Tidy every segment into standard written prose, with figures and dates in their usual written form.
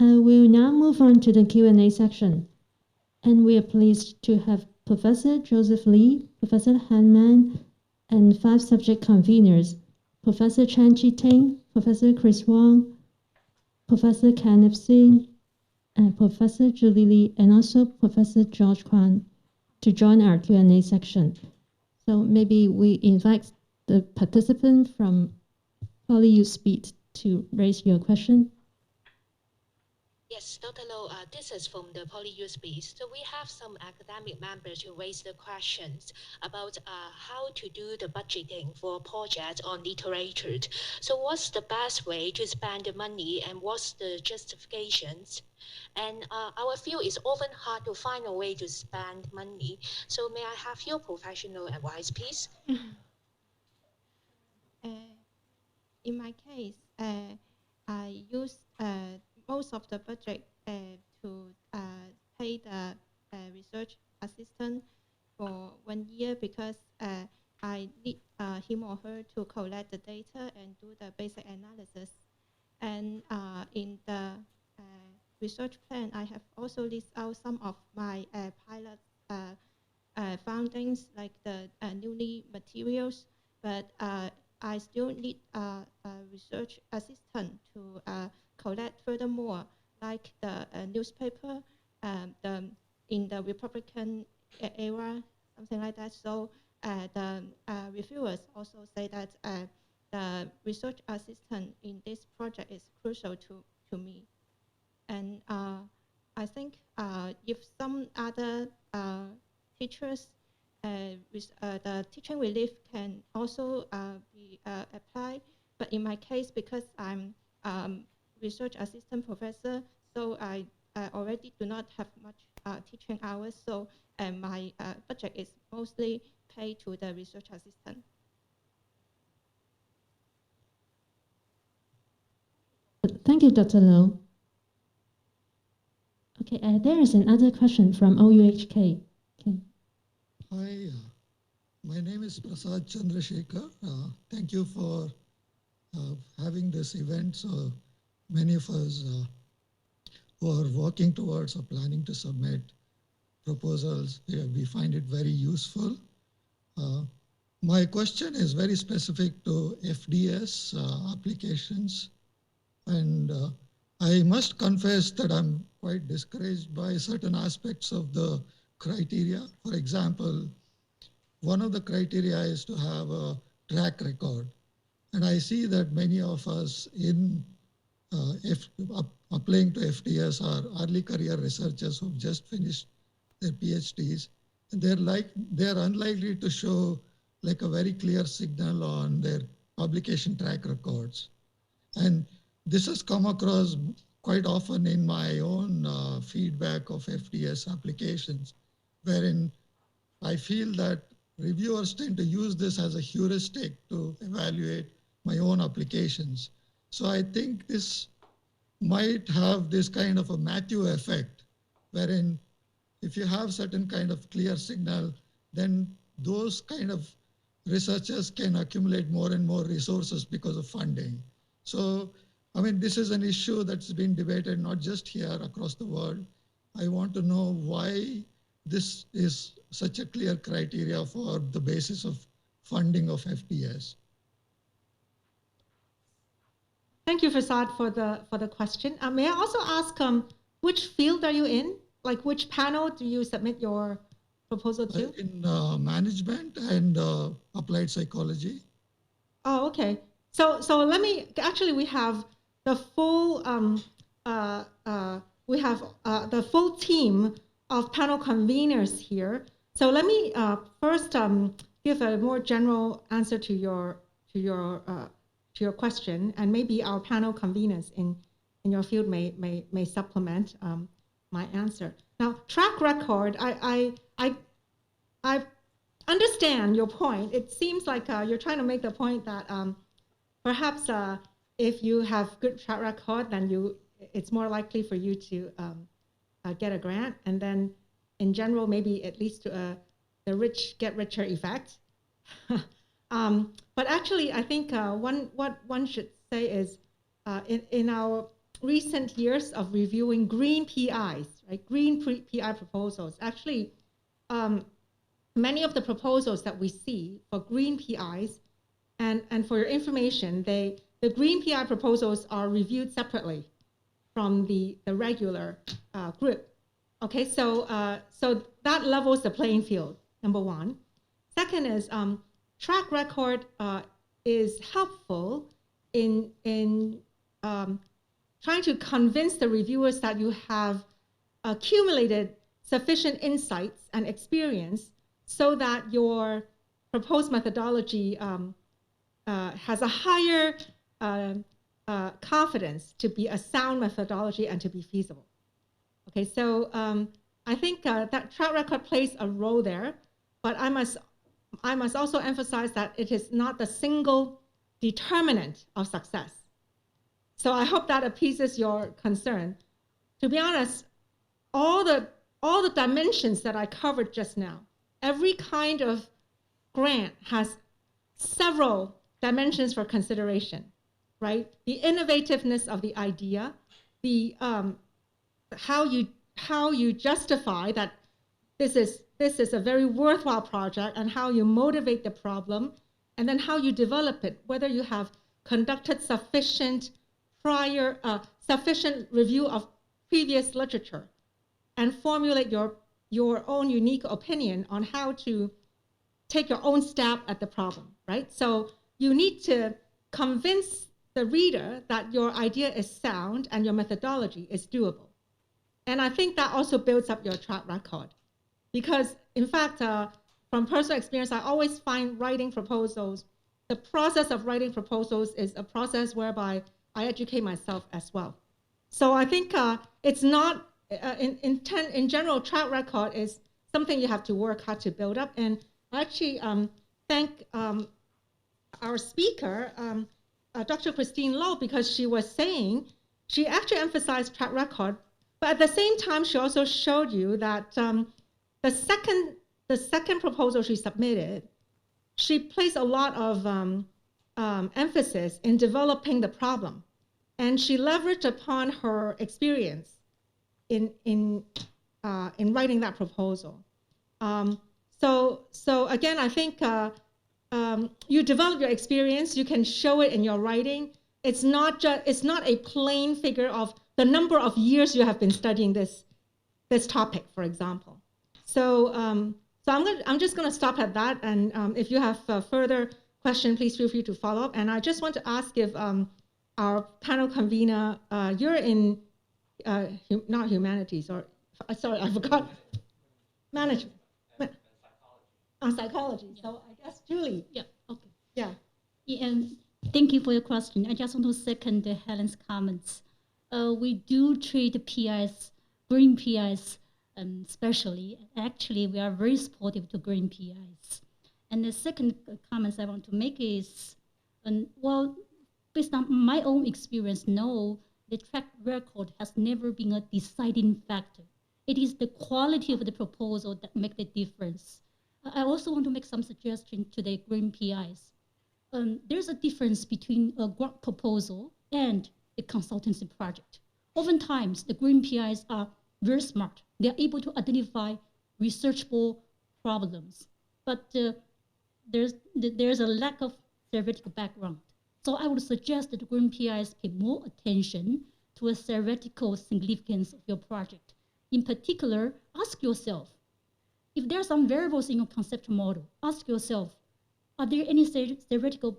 We'll now move on to the Q&A section. And we are pleased to have Professor Joseph Lee, Professor Hanman, and 5 subject conveners, Professor Chan Chi-Ting, Professor Chris Wong, Professor Kenneth Singh, and Professor Julie Lee, and also Professor George Kwan to join our Q&A section. So maybe we invite the participant from PolyU Speed to raise your question. Yes, Dr. Low, this is from the PolyU Space. So we have some academic members who raised the questions about how to do the budgeting for a project on literature. So what's the best way to spend the money and what's the justifications? And our field is often hard to find a way to spend money. So may I have your professional advice, please? In my case, I use most of the budget to pay the research assistant for 1 year because I need him or her to collect the data and do the basic analysis. And in the research plan, I have also listed out some of my pilot findings, like the newly materials, but I still need a research assistant to collect furthermore, like the newspaper in the Republican era, something like that. So the reviewers also say that the research assistant in this project is crucial to me. And I think if some other teachers with the teaching relief can also be applied. But in my case, because I'm research assistant professor, so I already do not have much teaching hours. So my budget is mostly paid to the research assistant. Thank you, Dr. Low. Okay, there is another question from OUHK. Okay. Hi, my name is Prasad Chandrasekhar. Thank you for having this event. So many of us who are working towards or planning to submit proposals, we find it very useful. My question is very specific to FDS applications. And I must confess that I'm quite discouraged by certain aspects of the criteria. For example, one of the criteria is to have a track record. And I see that many of us in applying to FDS are early career researchers who've just finished their PhDs. And they're unlikely to show like a very clear signal on their publication track records. And this has come across quite often in my own feedback of FDS applications, wherein I feel that reviewers tend to use this as a heuristic to evaluate my own applications. So I think this might have this kind of a Matthew effect, wherein if you have certain kind of clear signal, then those kind of researchers can accumulate more and more resources because of funding. So, I mean, this is an issue that's been debated not just here, across the world. I want to know why this is such a clear criteria for the basis of funding of FDS. Thank you, Fasad, for the question. May I also ask which field are you in? Like which panel do you submit your proposal to? In management and applied psychology. Oh, okay. So let me, actually we have the full, the full team of panel conveners here. So let me first give a more general answer to your question, and maybe our panel conveners in your field may supplement my answer. Now, track record, I understand your point. It seems like you're trying to make the point that perhaps if you have good track record, then it's more likely for you to get a grant, and then in general, maybe it leads to the rich get richer effect. But actually, I think what one should say is in our recent years of reviewing green PIs, right? PI proposals. Actually, many of the proposals that we see for green PIs, and for your information, the green PI proposals are reviewed separately from the regular group. Okay, so so that levels the playing field, number one. Second is track record is helpful in trying to convince the reviewers that you have accumulated sufficient insights and experience so that your proposed methodology has a higher confidence to be a sound methodology and to be feasible. Okay, so I think that track record plays a role there, but I must also emphasize that it is not the single determinant of success. So I hope that appeases your concern. To be honest, all the dimensions that I covered just now, every kind of grant has several dimensions for consideration, right? The innovativeness of the idea, the how you justify that this is a very worthwhile project, and how you motivate the problem, and then how you develop it, whether you have conducted sufficient review of previous literature and formulate your own unique opinion on how to take your own stab at the problem, right? So you need to convince the reader that your idea is sound and your methodology is doable. And I think that also builds up your track record. Because in fact, from personal experience, I always find writing proposals, the process of writing proposals is a process whereby I educate myself as well. So I think it's not, in general, track record is something you have to work hard to build up. And I actually thank our speaker, Dr. Christine Lowe, because she was saying, she actually emphasized track record, but at the same time, she also showed you that the second proposal she submitted, she placed a lot of emphasis in developing the problem, and she leveraged upon her experience in writing that proposal. So again, I think you develop your experience, you can show it in your writing. It's not a plain figure of the number of years you have been studying this topic, for example. So I'm just going to stop at that, and if you have further questions, please feel free to follow up. And I just want to ask if our panel convener, you're in not humanities, or sorry, I forgot, management. Psychology. So I guess Julie. Yeah. Okay. Yeah. And thank you for your question. I just want to second Helen's comments. We do treat PIs, green PIs, especially. Actually, we are very supportive to green PIs. And the second comments I want to make is, well, based on my own experience, no, the track record has never been a deciding factor. It is the quality of the proposal that makes the difference. I also want to make some suggestions to the green PIs. There's a difference between a grant proposal and a consultancy project. Oftentimes, the green PIs are very smart. They're able to identify researchable problems, but there's a lack of theoretical background. So I would suggest that the green PIs pay more attention to a theoretical significance of your project. In particular, ask yourself, if there are some variables in your conceptual model, ask yourself, are there any theoretical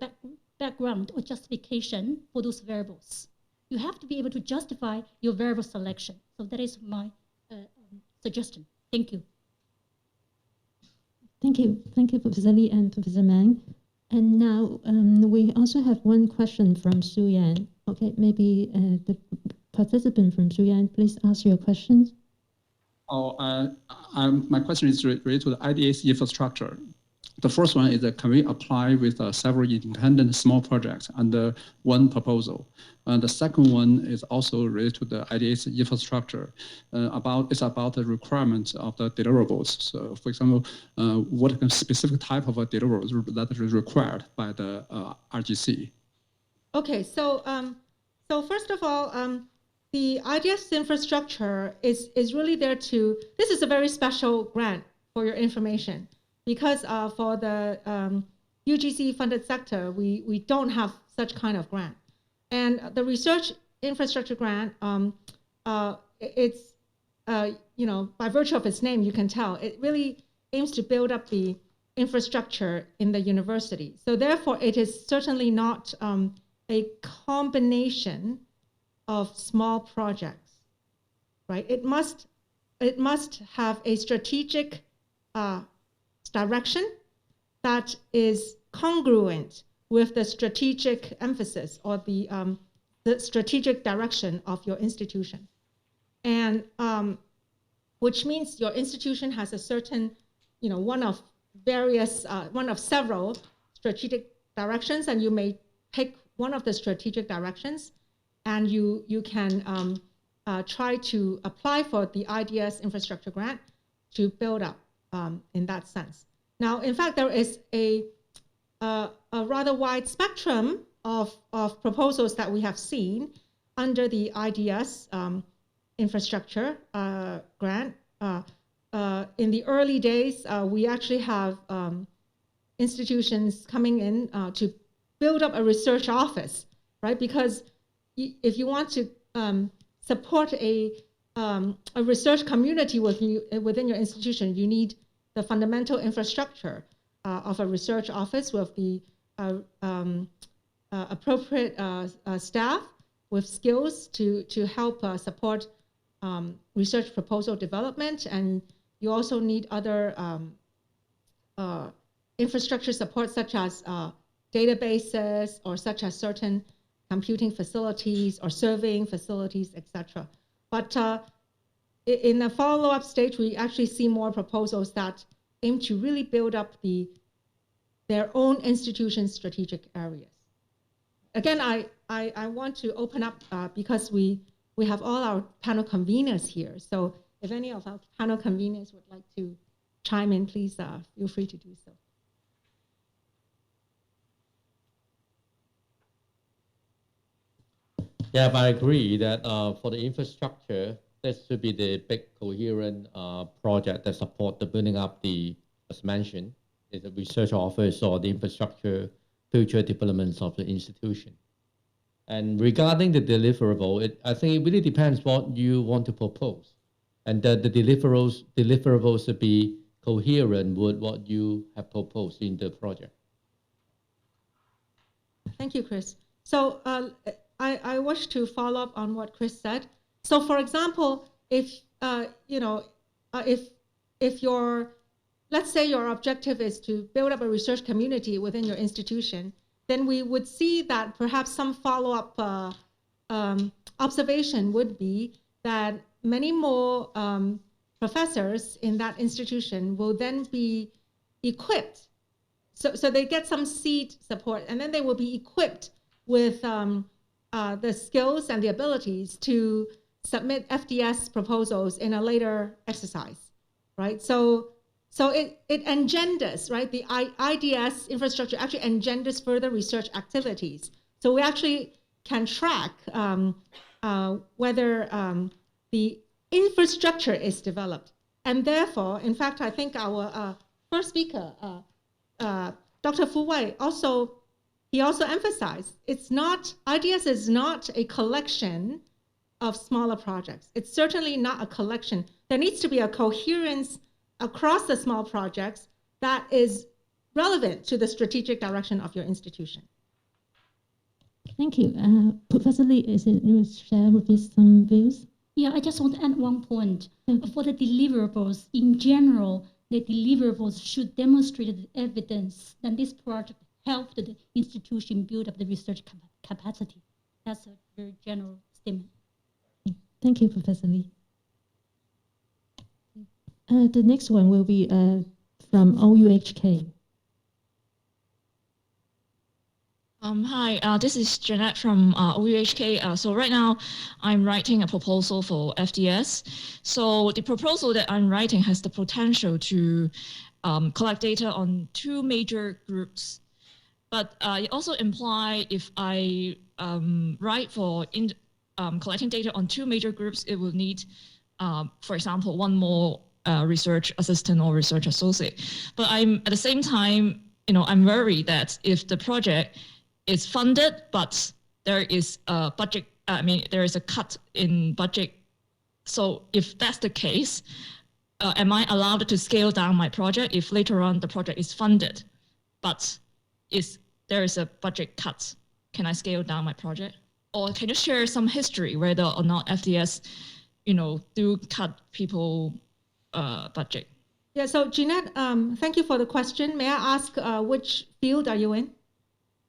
background or justification for those variables? You have to be able to justify your variable selection. So that is my suggestion. Thank you. Thank you. Thank you, Professor Lee and Professor Mang. And now we also have one question from Su Yan. Okay, maybe the participant from Su Yan, please ask your questions. My question is related to the IDA's infrastructure. The first one is can we apply with several independent small projects under one proposal? And the second one is also related to the IDA's infrastructure. It's about the requirements of the deliverables. So, for example, what specific type of deliverables that is required by the RGC? Okay, so so first of all, the IDS infrastructure is really there to, this is a very special grant for your information, because for the UGC funded sector, we don't have such kind of grant. And the research infrastructure grant, it's, you know, by virtue of its name, you can tell, it really aims to build up the infrastructure in the university. So therefore, it is certainly not a combination of small projects, right? It must have a strategic direction that is congruent with the strategic emphasis or the strategic direction of your institution. And which means your institution has a certain, you know, one of several strategic directions, and you may pick one of the strategic directions, and you can try to apply for the IDS infrastructure grant to build up in that sense. Now, in fact, there is a rather wide spectrum of proposals that we have seen under the IDS infrastructure grant. In the early days, we actually have institutions coming in to build up a research office, right? Because if you want to support a research community within your institution, you need the fundamental infrastructure of a research office with the appropriate staff with skills to help support research proposal development. And you also need other infrastructure support, such as databases, or such as certain computing facilities or surveying facilities, etc. But in the follow-up stage, we actually see more proposals that aim to really build up their own institution's strategic areas. Again, I want to open up because we have all our panel conveners here. So if any of our panel conveners would like to chime in, please feel free to do so. Yeah, but I agree that for the infrastructure, that should be the big coherent project that support the building up the, as mentioned, the research office or the infrastructure future developments of the institution. And regarding the deliverable, I think it really depends what you want to propose. And the deliverables should be coherent with what you have proposed in the project. Thank you, Chris. So I wish to follow up on what Chris said. So, for example, if if your, let's say your objective is to build up a research community within your institution, then we would see that perhaps some follow-up observation would be that many more professors in that institution will then be equipped. So they get some seed support, and then they will be equipped with the skills and the abilities to submit FDS proposals in a later exercise, right? So it engenders, right? The IDS infrastructure actually engenders further research activities. So we actually can track whether the infrastructure is developed. And therefore, in fact, I think our first speaker, Dr. Fu Wei, he also emphasized, IDS is not a collection of smaller projects. It's certainly not a collection. There needs to be a coherence across the small projects that is relevant to the strategic direction of your institution. Thank you. Professor Lee, is it you share with us some views? Yeah, I just want to add one point. For the deliverables, in general, the deliverables should demonstrate the evidence that this project helped the institution build up the research capacity. That's a very general statement. Thank you, Professor Lee. The next one will be from OUHK. Hi, this is Jeanette from OUHK. So right now, I'm writing a proposal for FDS. So the proposal that I'm writing has the potential to collect data on two major groups. But it also implies if I write for collecting data on two major groups, it will need, for example, one more research assistant or research associate. But I'm at the same time, I'm worried that if the project is funded, but there is a budget, there is a cut in budget. So if that's the case, am I allowed to scale down my project if later on the project is funded, but there is a budget cut? Can I scale down my project? Or can you share some history whether or not FDS, do cut people budget? Yeah, so Jeanette, thank you for the question. May I ask which field are you in?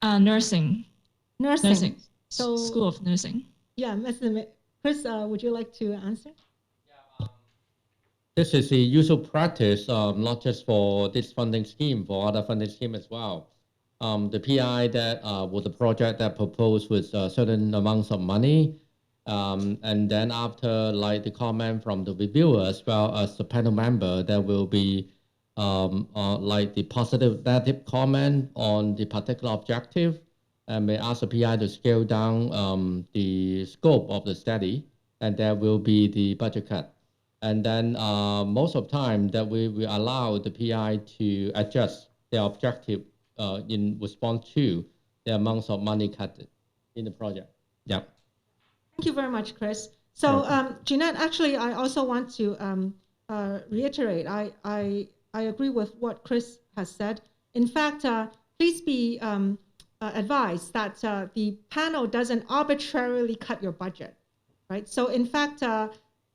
Nursing. Nursing. So School of Nursing. Yeah, Mr. Chris, would you like to answer? This is the usual practice, not just for this funding scheme, for other funding scheme as well. The PI that was the project that proposed with certain amounts of money, and then after like the comment from the reviewer as well as the panel member, there will be like the positive, negative comment on the particular objective, and may ask the PI to scale down the scope of the study, and there will be the budget cut. And then most of the time that we allow the PI to adjust their objective in response to the amounts of money cut in the project. Yeah. Thank you very much, Chris. So Jeanette, actually, I also want to reiterate, I agree with what Chris has said. In fact, please be advised that the panel doesn't arbitrarily cut your budget, right? So in fact,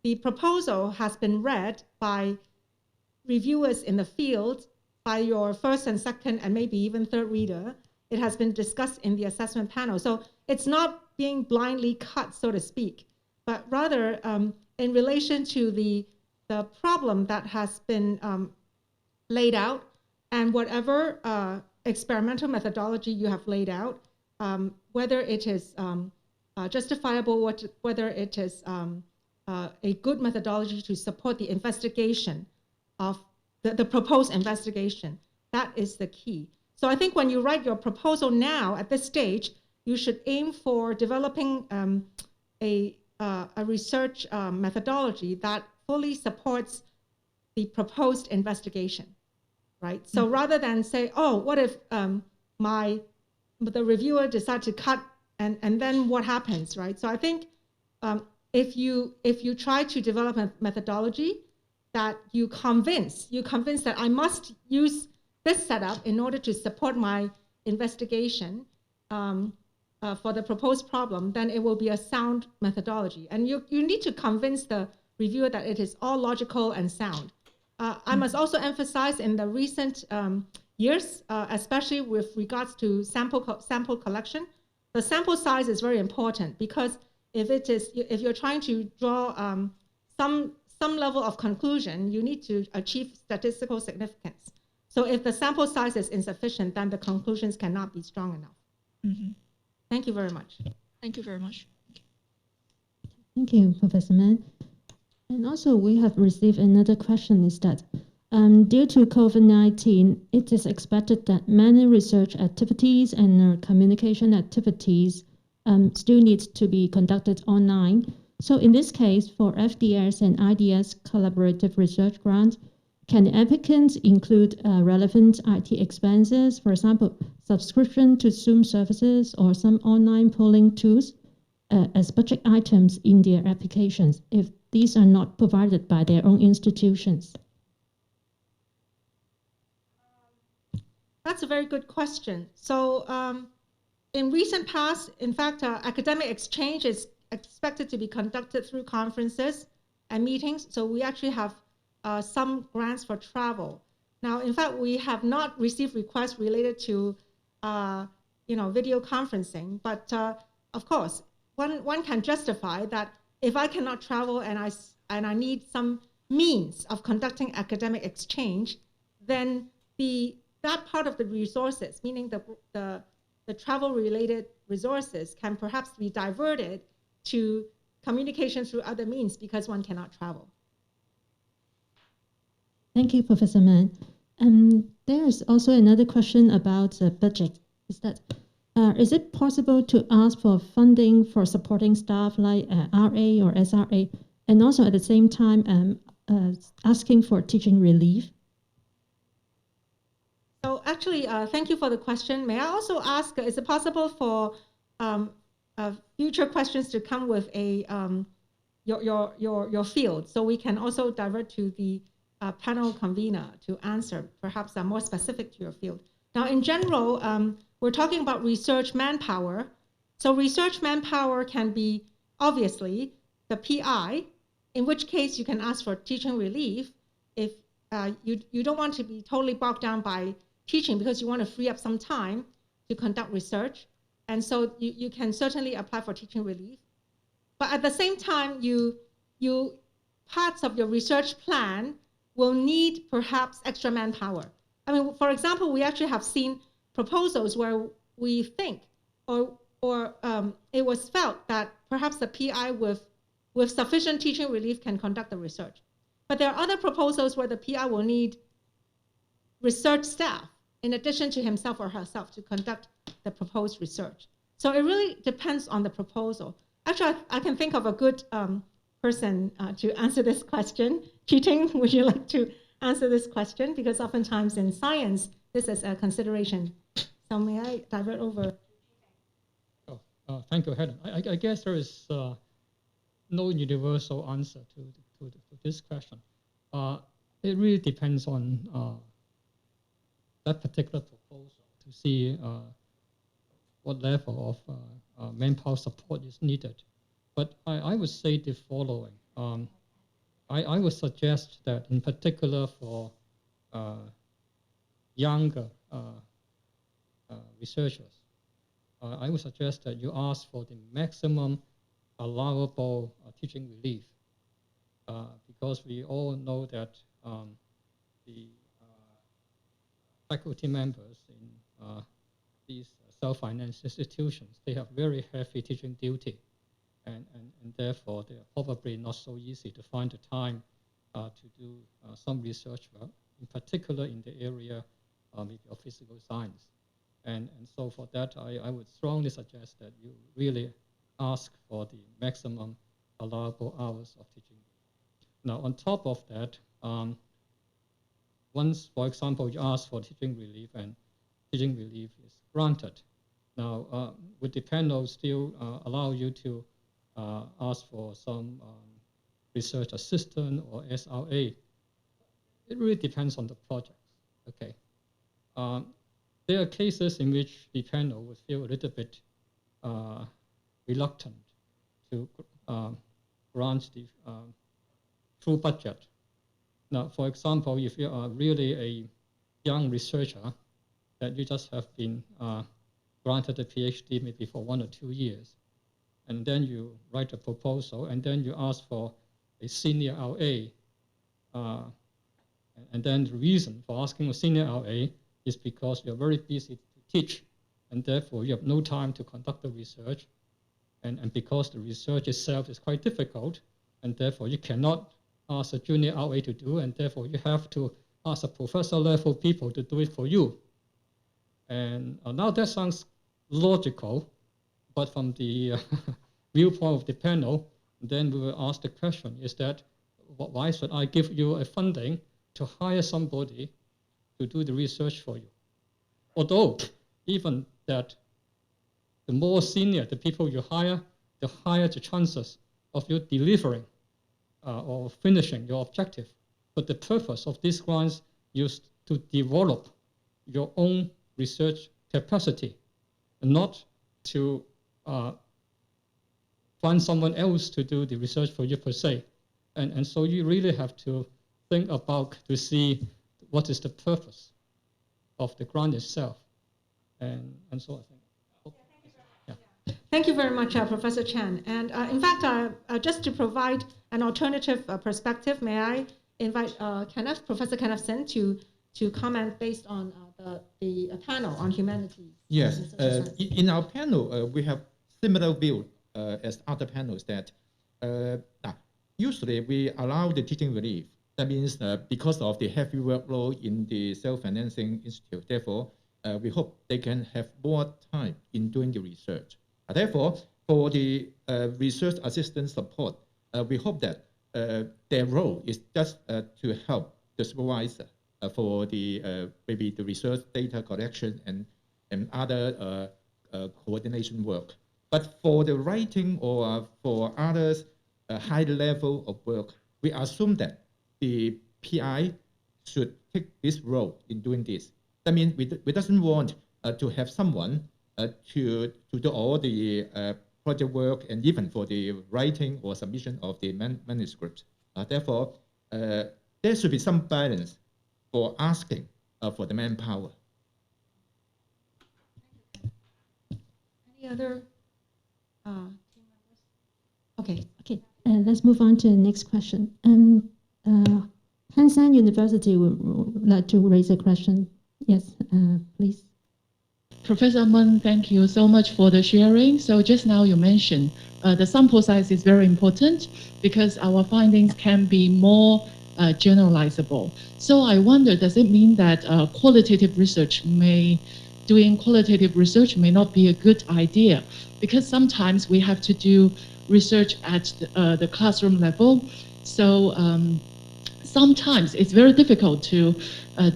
the proposal has been read by reviewers in the field, by your first and second and maybe even third reader. It has been discussed in the assessment panel. So it's not being blindly cut, so to speak, but rather in relation to the problem that has been laid out, and whatever experimental methodology you have laid out, whether it is justifiable, whether it is a good methodology to support the investigation of the proposed investigation. That is the key. So I think when you write your proposal now at this stage, you should aim for developing a research methodology that fully supports the proposed investigation, right? So rather than say, oh, what if the reviewer decides to cut and then what happens, right? So I think if you try to develop a methodology that you convince that I must use this setup in order to support my investigation for the proposed problem, then it will be a sound methodology. And you need to convince the reviewer that it is all logical and sound. I must also emphasize in the recent years, especially with regards to sample collection, the sample size is very important, because if you're trying to draw some level of conclusion, you need to achieve statistical significance. So if the sample size is insufficient, then the conclusions cannot be strong enough. Mm-hmm. Thank you very much. Thank you very much. Thank you, Professor Mann. And also, we have received another question, is that due to COVID-19, it is expected that many research activities and communication activities still need to be conducted online. So in this case, for FDS and IDS collaborative research grants, can applicants include relevant IT expenses, for example, subscription to Zoom services or some online polling tools as budget items in their applications if these are not provided by their own institutions? That's a very good question. So in recent past, in fact, academic exchange is expected to be conducted through conferences and meetings. So we actually have some grants for travel. Now, in fact, we have not received requests related to video conferencing, but of course, one can justify that if I cannot travel and I need some means of conducting academic exchange, then that part of the resources, meaning the travel-related resources, can perhaps be diverted to communication through other means because one cannot travel. Thank you, Professor Mann. There is also another question about the budget. Is that is it possible to ask for funding for supporting staff like RA or SRA, and also at the same time asking for teaching relief? So actually, thank you for the question. May I also ask, is it possible for future questions to come with a your field, so we can also divert to the panel convener to answer, perhaps more specific to your field. Now, in general, we're talking about research manpower. So research manpower can be obviously the PI, in which case you can ask for teaching relief if you don't want to be totally bogged down by teaching because you want to free up some time to conduct research. And so you can certainly apply for teaching relief. But at the same time, parts of your research plan will need perhaps extra manpower. I mean, for example, we actually have seen proposals where we think or it was felt that perhaps the PI with sufficient teaching relief can conduct the research. But there are other proposals where the PI will need research staff in addition to himself or herself to conduct the proposed research. So it really depends on the proposal. Actually, I can think of a good person to answer this question. Chi-Ting, would you like to answer this question? Because oftentimes in science, this is a consideration. So may I divert over? Thank you, Helen. I guess there is no universal answer to this question. It really depends on that particular proposal to see what level of manpower support is needed. But I would say the following. I would suggest that in particular for younger researchers, I would suggest that you ask for the maximum allowable teaching relief because we all know that the faculty members in these self-financed institutions, they have very heavy teaching duty, and therefore they are probably not so easy to find the time to do some research work, in particular in the area maybe of physical science. And so for that, I would strongly suggest that you really ask for the maximum allowable hours of teaching. Now, on top of that, once, for example, you ask for teaching relief and teaching relief is granted, now would the panel still allow you to ask for some research assistant or SRA? It really depends on the project, okay? There are cases in which the panel would feel a little bit reluctant to grant the full budget. Now, for example, if you are really a young researcher that you just have been granted a PhD maybe for 1 or 2 years, and then you write a proposal, and then you ask for a senior LA, and then the reason for asking a senior LA is because you're very busy to teach, and therefore you have no time to conduct the research, and because the research itself is quite difficult, and therefore you cannot ask a junior RA to do, and therefore you have to ask a professor level people to do it for you. And now that sounds logical, but from the viewpoint of the panel, then we will ask the question, is that why should I give you a funding to hire somebody to do the research for you? Although even that the more senior the people you hire, the higher the chances of you delivering or finishing your objective. But the purpose of these grants is to develop your own research capacity, and not to find someone else to do the research for you per se. And so you really have to think about to see what is the purpose of the grant itself. And so I think. Thank you very much, Professor Chan. And in fact, just to provide an alternative perspective, may I invite Professor Kenneth Sin to comment based on the panel on humanities? Yes, in our panel, we have similar view as other panels that usually we allow the teaching relief. That means because of the heavy workload in the self-financing institute, therefore, we hope they can have more time in doing the research. Therefore, for the research assistant support, we hope that their role is just to help the supervisor for the maybe the research data collection and other coordination work. But for the writing or for others high level of work, we assume that the PI should take this role in doing this. That means we doesn't want to have someone to do all the project work and even for the writing or submission of the manuscript. Therefore, there should be some balance for asking for the manpower. Any other team members? Okay. Okay, let's move on to the next question. Hansan University would like to raise a question. Yes, please. Professor Meng, thank you so much for the sharing. So just now you mentioned the sample size is very important because our findings can be more generalizable. So I wonder, does it mean that doing qualitative research may not be a good idea? Because sometimes we have to do research at the classroom level. So sometimes it's very difficult to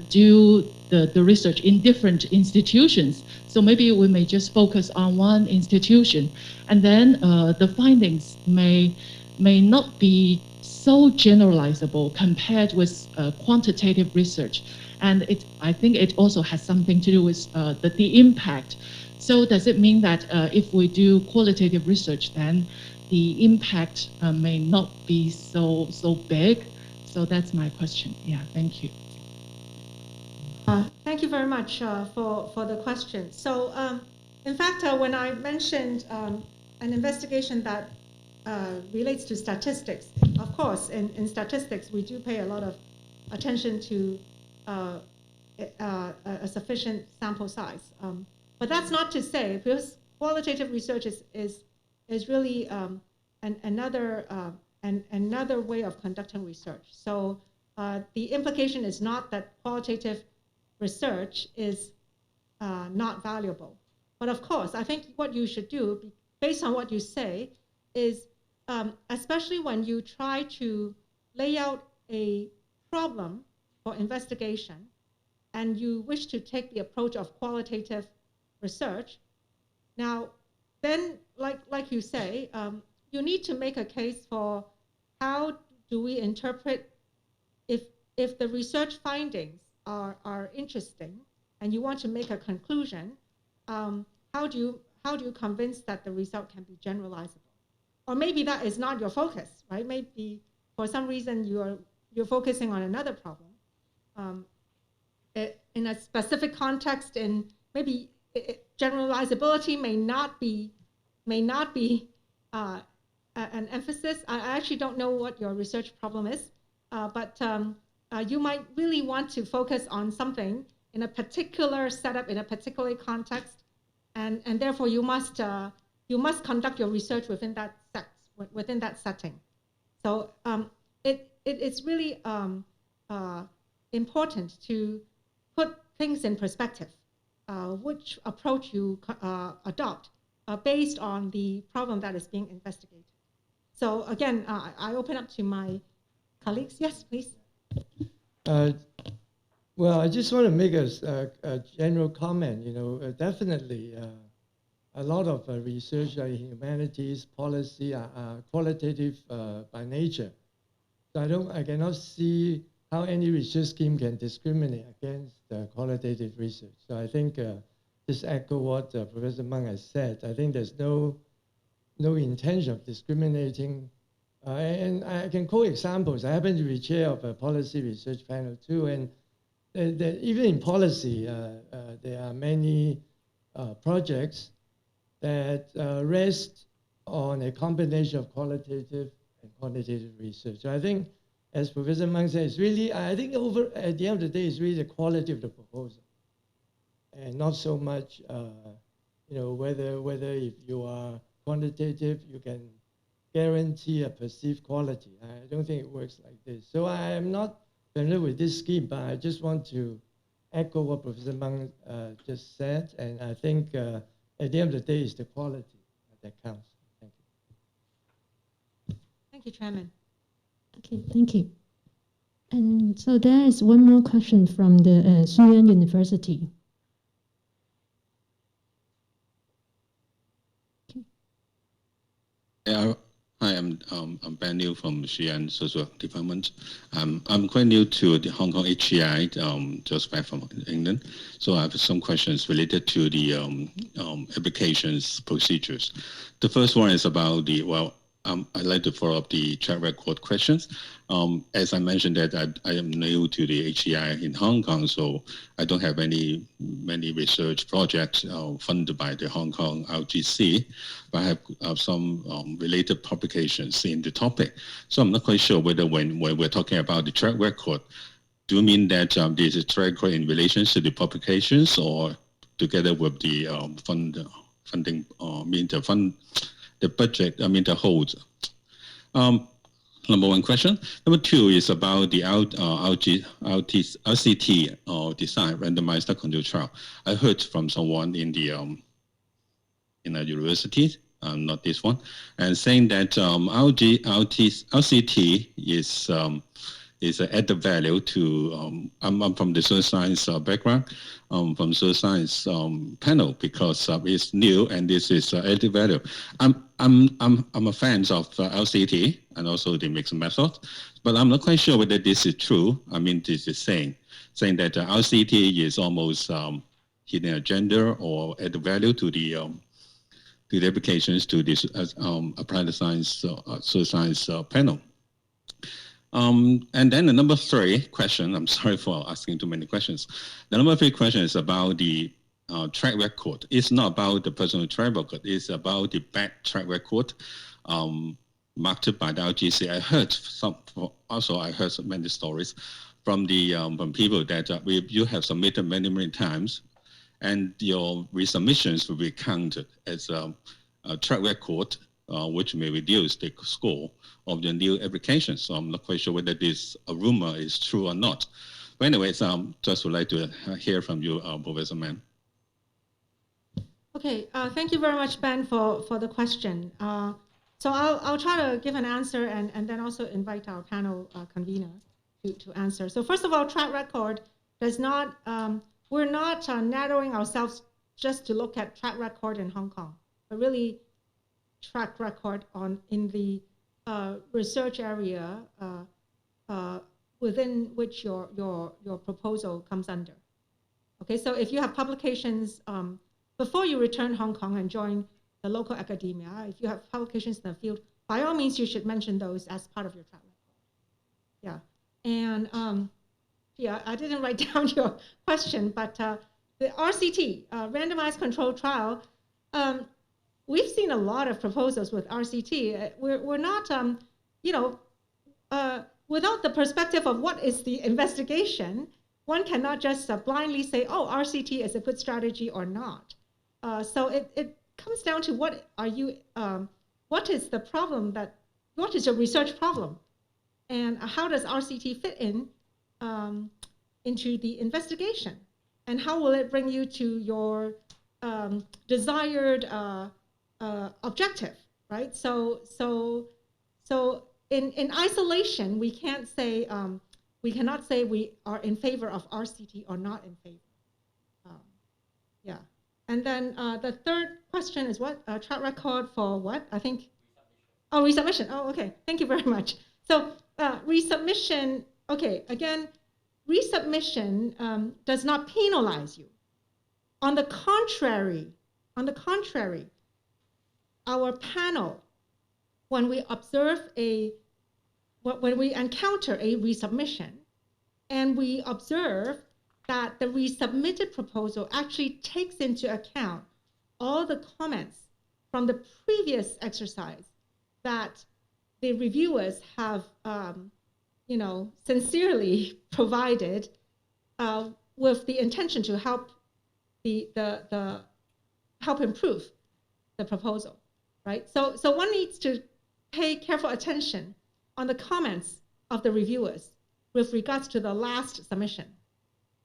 do the research in different institutions. So maybe we may just focus on one institution, and then the findings may not be so generalizable compared with quantitative research. And I think it also has something to do with the impact. So does it mean that if we do qualitative research, then the impact may not be so big? So that's my question. Yeah, thank you. Thank you very much for the question. So, in fact, when I mentioned an investigation that relates to statistics, of course, in statistics, we do pay a lot of attention to a sufficient sample size. But that's not to say, because qualitative research is really another way of conducting research. So the implication is not that qualitative research is not valuable. But of course, I think what you should do, based on what you say, is especially when you try to lay out a problem for investigation and you wish to take the approach of qualitative research, now then, like you say, you need to make a case for how do we interpret if the research findings are interesting and you want to make a conclusion, how do you convince that the result can be generalizable? Or maybe that is not your focus, right? Maybe for some reason you're focusing on another problem. In a specific context, and maybe generalizability may not be an emphasis. I actually don't know what your research problem is, but you might really want to focus on something in a particular setup, in a particular context, and therefore you must conduct your research within that setting. So it's really important to put things in perspective, which approach you adopt based on the problem that is being investigated. So again, I open up to my colleagues. Yes, please. Well, I just want to make a general comment. Definitely a lot of research in humanities policy are qualitative by nature. So I cannot see how any research scheme can discriminate against qualitative research. So I think just echo what Professor Meng has said. I think there's no intention of discriminating. And I can quote examples. I happen to be chair of a policy research panel too, and even in policy, there are many projects that rest on a combination of qualitative and quantitative research. So I think, as Professor Meng said, it's really, I think at the end of the day, it's really the quality of the proposal, and not so much, whether if you are quantitative, you can guarantee a perceived quality. I don't think it works like this. So I am not familiar with this scheme, but I just want to echo what Professor Mang just said, and I think at the end of the day, it's the quality that counts. Thank you. Thank you, Chairman. Okay, thank you. And so there is one more question from the Xi'an University. Okay. Yeah, hi, I'm Ben Liu from Xi'an Social Department. I'm quite new to the Hong Kong HCI, just back from England. So I have some questions related to the applications procedures. The first one is about the, I'd like to follow up the track record questions. As I mentioned that I am new to the HCI in Hong Kong, so I don't have many research projects funded by the Hong Kong RGC, but I have some related publications in the topic. So I'm not quite sure whether when we're talking about the track record, do you mean that this is track record in relation to the publications or together with the funding, the budget, the holds? Number one question. Number two is about the RCT design, randomized control trial. I heard from someone in the in a university, not this one, and saying that RCT is an added value to. I'm from the social science background, from social science panel because it's new and this is added value. I'm a fan of RCT and also the mixed method, but I'm not quite sure whether this is true. I mean, this is saying that RCT is almost hidden agenda or add value to the applications to this applied science social science panel. And then the number three question, I'm sorry for asking too many questions. The number three question is about the track record. It's not about the personal track record, it's about the back track record marked by the RGC. I heard many stories from the from people that you have submitted many times and your resubmissions will be counted as a track record, which may reduce the score of the new application. So I'm not quite sure whether this rumor is true or not. But anyways, just would like to hear from you, Professor Mann. Okay, thank you very much, Ben, for the question. So I'll try to give an answer and then also invite our panel convener to answer. So first of all, track record does not, we're not narrowing ourselves just to look at track record in Hong Kong, but really track record in the research area within which your proposal comes under. Okay, so if you have publications before you return Hong Kong and join the local academia, if you have publications in the field, by all means you should mention those as part of your track record. Yeah, and yeah, I didn't write down your question, but the RCT, randomized controlled trial, we've seen a lot of proposals with RCT. We're not, you know, without the perspective of what is the investigation, one cannot just blindly say, oh, RCT is a good strategy or not. So it comes down to what is the problem what is your research problem? And how does RCT fit into the investigation? And how will it bring you to your desired objective, right? So in isolation, we can't say, we cannot say we are in favor of RCT or not in favor. Yeah. And then the third question is what? Track record for what? I think. Oh, resubmission. Oh, okay. Thank you very much. So resubmission. Okay. Again, resubmission does not penalize you. On the contrary, our panel, when we encounter a resubmission, and we observe that the resubmitted proposal actually takes into account all the comments from the previous exercise that the reviewers have, you know, sincerely provided with the intention to help help improve the proposal, right? So one needs to pay careful attention on the comments of the reviewers with regards to the last submission.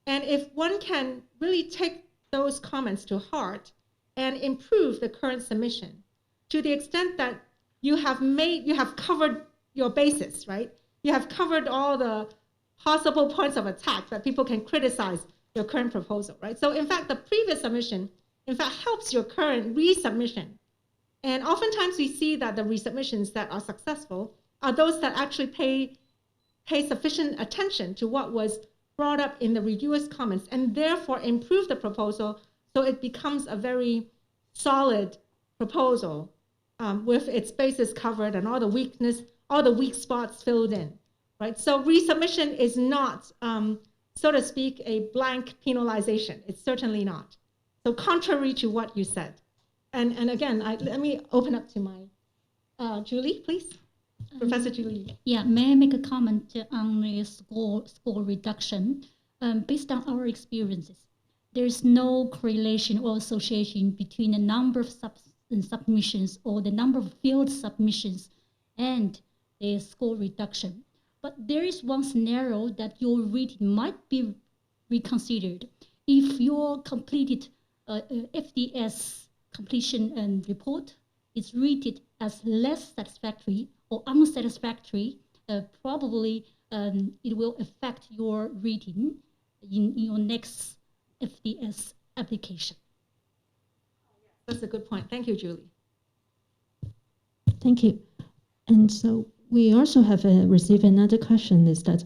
And if one can really take those comments to heart and improve the current submission to the extent that you have covered your bases, right? You have covered all the possible points of attack that people can criticize your current proposal, right? So in fact, the previous submission, in fact, helps your current resubmission. And oftentimes we see that the resubmissions that are successful are those that actually pay sufficient attention to what was brought up in the reviewer's comments and therefore improve the proposal so it becomes a very solid proposal with its bases covered and all the weak spots filled in, right? So resubmission is not, so to speak, a blank penalization. It's certainly not. So contrary to what you said. And again, let me open up to my, Julie, please. Professor Julie. Yeah, may I make a comment on the score reduction? Based on our experiences, there's no correlation or association between the number of submissions or the number of failed submissions and the score reduction. But there is one scenario that your reading might be reconsidered. If your completed FDS completion and report is rated as less satisfactory or unsatisfactory, probably it will affect your reading in your next FDS application. That's a good point. Thank you, Julie. Thank you. And so we also have received another question, is that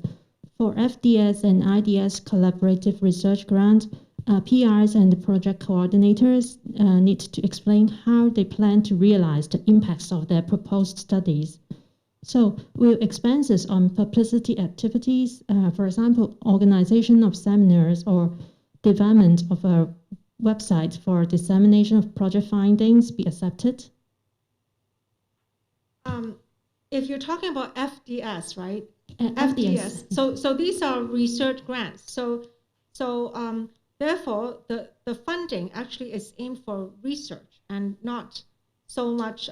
for FDS and IDS collaborative research grant, PRs and project coordinators need to explain how they plan to realize the impacts of their proposed studies. So will expenses on publicity activities, for example, organization of seminars or development of a website for dissemination of project findings be accepted? If you're talking about FDS, right? FDS. So these are research grants. Therefore, the funding actually is aimed for research and not so much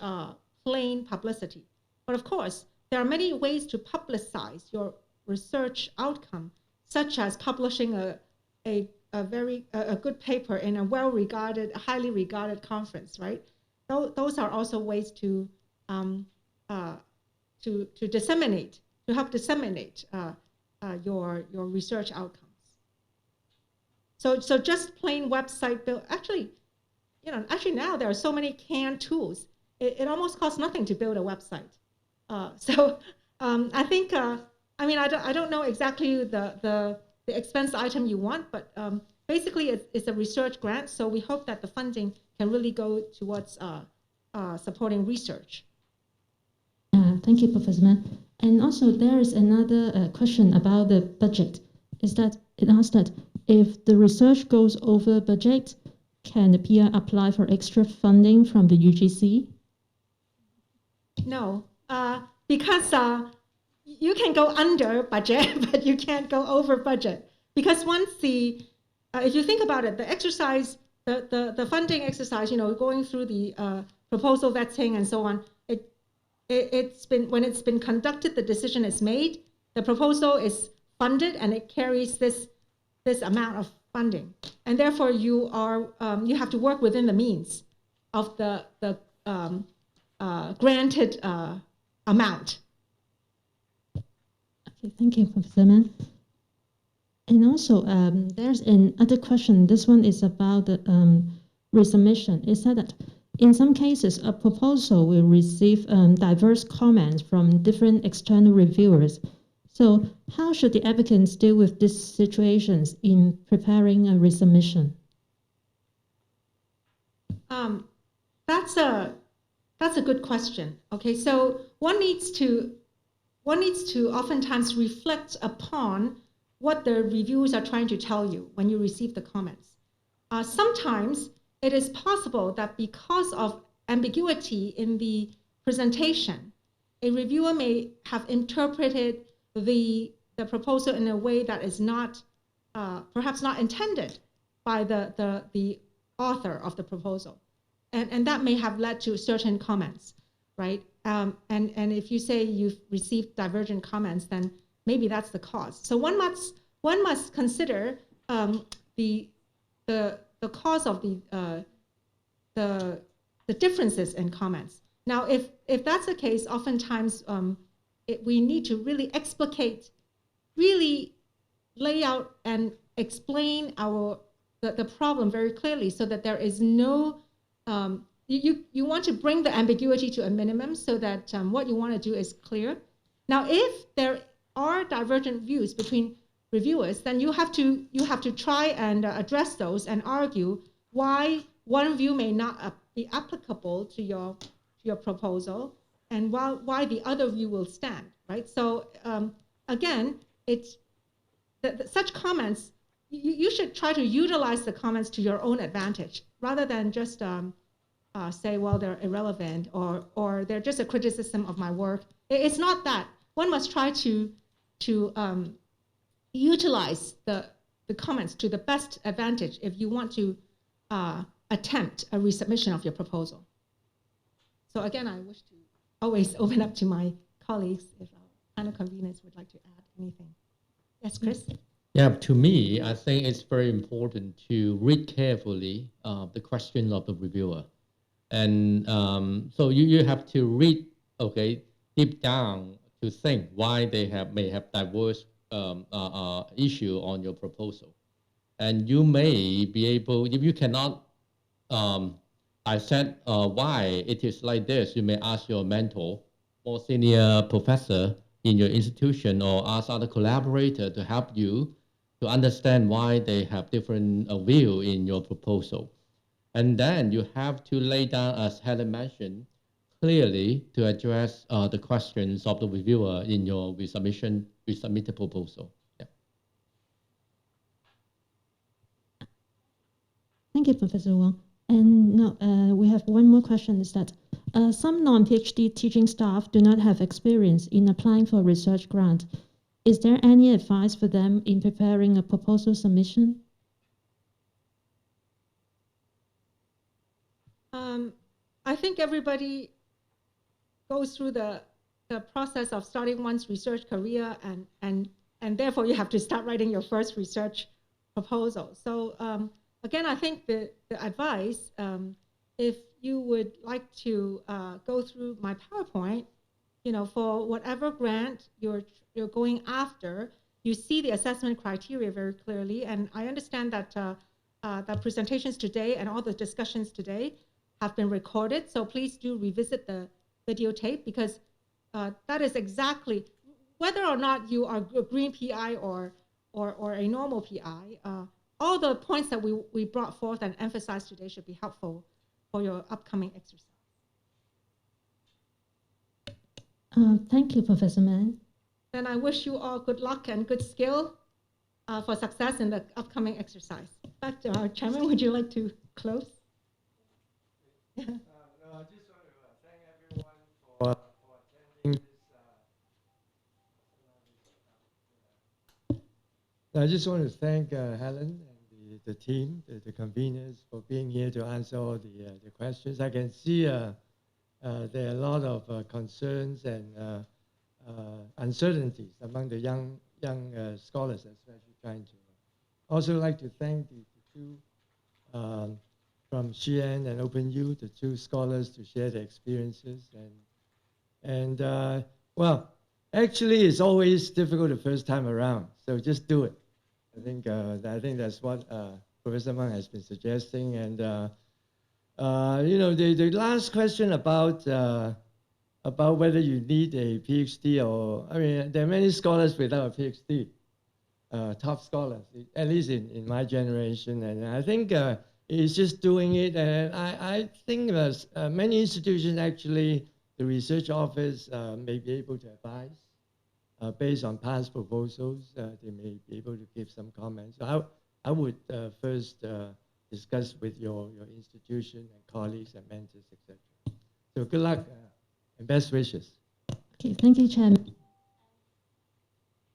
plain publicity. But of course, there are many ways to publicize your research outcome, such as publishing a good paper in a well-regarded, highly regarded conference, right? Those are also ways to disseminate, to help disseminate your research outcomes. So just plain website build. Actually now there are so many canned tools. It almost costs nothing to build a website. I think I don't know exactly the expense item you want, but basically it's a research grant. So we hope that the funding can really go towards supporting research. Thank you, Professor Mann. And also there is another question about the budget. Is that it asks that if the research goes over budget, can the PR apply for extra funding from the UGC? No, because you can go under budget, but you can't go over budget. Because once if you think about it, the exercise, the funding exercise, going through the proposal vetting and so on, when it's been conducted, the decision is made, the proposal is funded, and it carries this amount of funding, and therefore you have to work within the means of the granted amount. Okay, thank you, Professor Mann. And also, there's another question. This one is about the resubmission. It said that in some cases, a proposal will receive diverse comments from different external reviewers. So how should the applicants deal with these situations in preparing a resubmission? That's a good question. Okay, so one needs to oftentimes reflect upon what the reviewers are trying to tell you when you receive the comments. Sometimes it is possible that because of ambiguity in the presentation, a reviewer may have interpreted the proposal in a way that is not perhaps not intended by the author of the proposal, and that may have led to certain comments, right? And if you say you've received divergent comments, then maybe that's the cause. So one must consider the cause of the differences in comments. Now, if that's the case, oftentimes we need to really explicate, really lay out and explain the problem very clearly, so that there is no you want to bring the ambiguity to a minimum, so that what you want to do is clear. Now, if there are divergent views between reviewers, then you have to try and address those and argue why one view may not be applicable to your proposal, and why the other view will stand, right? So again, it's such comments, you should try to utilize the comments to your own advantage, rather than just say, well, they're irrelevant, or they're just a criticism of my work. It's not that. One must try to utilize the comments to the best advantage if you want to attempt a resubmission of your proposal. So again, I wish to always open up to my colleagues if our panel conveners would like to add anything. Yes, Chris? Yeah, to me, I think it's very important to read carefully the question of the reviewer. And so you have to read, okay, deep down to think why they may have diverse issue on your proposal. And you may be able, if you cannot dissect why it is like this, you may ask your mentor or senior professor in your institution, or ask other collaborators to help you to understand why they have different view in your proposal. And then you have to lay down, as Helen mentioned, clearly to address the questions of the reviewer in your resubmitted proposal. Yeah. Thank you, Professor Wang. And now we have one more question, is that some non-PhD teaching staff do not have experience in applying for a research grant. Is there any advice for them in preparing a proposal submission? I think everybody goes through the process of starting one's research career, and therefore you have to start writing your first research proposal. So again, I think the advice, if you would like to go through my PowerPoint, for whatever grant you're going after, you see the assessment criteria very clearly. And I understand that the presentations today and all the discussions today have been recorded. So please do revisit the videotape, because that is exactly, whether or not you are a green PI or a normal PI, all the points that we brought forth and emphasized today should be helpful for your upcoming exercise. Thank you, Professor Mann. Then I wish you all good luck and good skill for success in the upcoming exercise. Back to our chairman, would you like to close? No, I just want to thank everyone for attending this. I just want to thank Helen and the team, the conveners, for being here to answer all the questions. I can see there are a lot of concerns and uncertainties among the young scholars, especially trying to. Also like to thank the two from Xi'an and OpenU, the two scholars, to share their experiences. And well, actually, it's always difficult the first time around, so just do it. I think that's what Professor Mang has been suggesting. And the last question about whether you need a PhD, or I mean, there are many scholars without a PhD, top scholars, at least in my generation, and I think. It's just doing it, and I think many institutions, actually, the research office may be able to advise based on past proposals. They may be able to give some comments. I would first discuss with your institution and colleagues and mentors, etc. So good luck and best wishes. Okay, thank you, Chairman.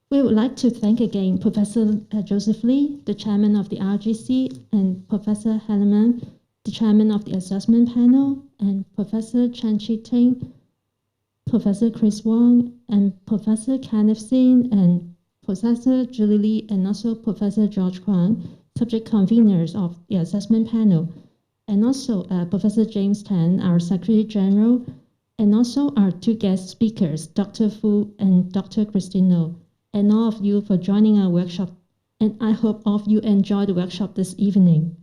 We would like to thank again Professor Joseph Lee, the chairman of the RGC, and Professor Hanneman, the chairman of the assessment panel, and Professor Chan Chi-ting, Professor Chris Wong, and Professor Kenneth Sin, and Professor Julie Lee, and also Professor George Kwan, subject conveners of the assessment panel, and also Professor James Tan, our Secretary General, and also our two guest speakers, Dr. Fu and Dr. Christino, and all of you for joining our workshop. And I hope all of you enjoy the workshop this evening.